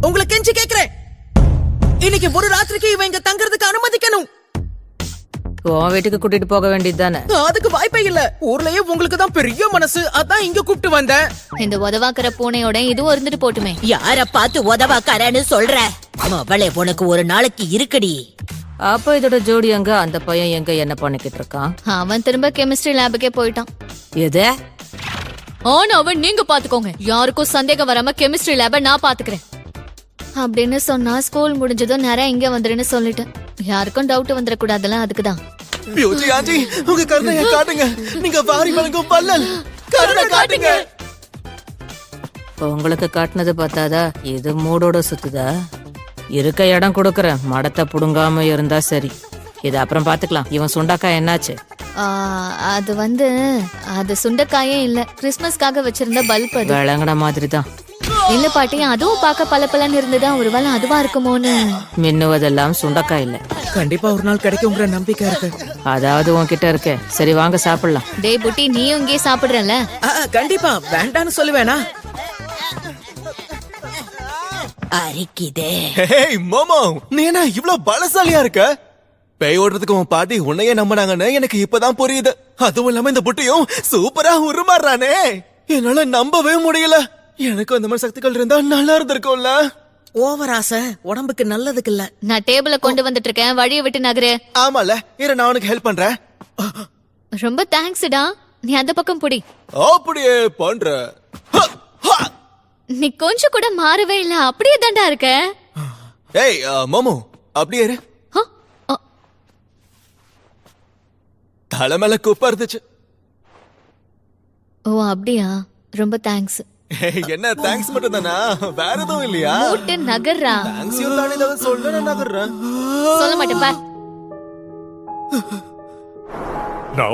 உங்களை கெஞ்சி கேக்குறேன், இன்னைக்கு ஒரு ராத்திரிக்கு இவன் இங்க தங்கறதுக்கு அனுமதிக்கணும். உன் வீட்டுக்கு கூட்டிட்டு போக வேண்டியது தானே? அதுக்கு வாய்ப்பே இல்ல. ஊர்லயே உங்களுக்கு தான் பெரிய மனசு, அதான் இங்க கூப்பிட்டு வந்தேன். இந்த உதவாக்கற பூனையோட இதுவும் இருந்துட்டு போட்டுமே. யார பார்த்து உதவாக்கறன்னு சொல்ற? அவளே உனக்கு ஒரு நாளைக்கு இருக்குடி. அப்ப இதோட ஜோடி எங்க, அந்த பையன் எங்க, என்ன பண்ணிக்கிட்டு இருக்கான்? அவன் திரும்ப கெமிஸ்ட்ரி லேபுக்கே போயிட்டான். எது? ஆனா அவன் நீங்க பாத்துக்கோங்க, யாருக்கும் சந்தேகம் வராம கெமிஸ்ட்ரி லேப நான் பாத்துக்கிறேன் அப்படின்னு சொன்னா ஸ்கூல் முடிஞ்சதும் நேரம் இங்க வந்துருன்னு சொல்லிட்டேன். யாருக்கும் டவுட் வந்துடக்கூடாதுல, அதுக்குதான். பியூட்டி ஆண்டி, உங்க கருணையை காட்டுங்க. நீங்க வாரி வழங்கும் பல்லல் கருணை காட்டுங்க. உங்களுக்கு காட்டினது பார்த்தாதா, இது மூடோட சுத்துதா? இருக்க இடம் கொடுக்கறேன், மடத்தை புடுங்காம இருந்தா சரி. இது அப்புறம் பாத்துக்கலாம். இவன் சுண்டக்காய் என்னாச்சு? அது சுண்டைக்காயே இல்ல, கிறிஸ்மஸ்க்காக வச்சிருந்த பல்ப். அது விளங்குன மாதிரி தான். இல்ல பாட்டி, அதுவும் பார்க்க பளபளன்னு இருந்ததா, ஒருவேளை அதுவா இருக்குமோன்னு. மின்னுவதெல்லாம் சுண்டக்காய் இல்ல. கண்டிப்பா ஒரு நாள் கிடைக்குங்கிற நம்பிக்கை இருக்கு. அதாவது உன்கிட்ட இருக்கு. சரி வாங்க சாப்பிடலாம். டேய் புட்டி, நீ இங்கே சாப்பிடுறல? கண்டிப்பா வேண்டான்னு சொல்லுவேனா? அரிக்குதே. ஹேய் மோமோ, நீ என்ன இவ்வளவு பலசாலியா இருக்க? பேய் ஓடுறதுக்கு உன் பாட்டி உன்னையே நம்பினாங்கன்னு எனக்கு இப்பதான் புரியுது. அதுவும் இல்லாம இந்த புட்டியும் சூப்பரா உருமாறானே, என்னால நம்பவே முடியல. எனக்கு அந்த மாதிரி சக்திகள் இருந்தா நல்லா இருந்திருக்கும்ல. ஓவர் ஆசை உடம்புக்கு நல்லதுக்கு இல்ல. நான் டேபிள கொண்டு வந்துட்டு இருக்கேன், வழியை விட்டு நகரு. ஆமால, இரு நான் உனக்கு ஹெல்ப் பண்றேன். ரொம்ப தேங்க்ஸ்டா. நீ அந்த பக்கம் புடி. அப்படியே பண்ற. நீ கொஞ்சம் கூட மாறவே இல்ல, அப்படியே தாண்டா இருக்க. ஏய் மோமோ, அப்படியே இரு. தலை மேல குப்பா இருந்துச்சு. ஓ அப்படியா, ரொம்ப தேங்க்ஸ். என்ன தேங்க்ஸ் மட்டும் தானா, வேற எதுவும் இல்லையா? மூட்டு நகர்றா. தேங்க்ஸ் யூ தானே, ஏதாவது சொல்ல நான் நகர்றேன். சொல்ல மாட்டேன் பார். நான்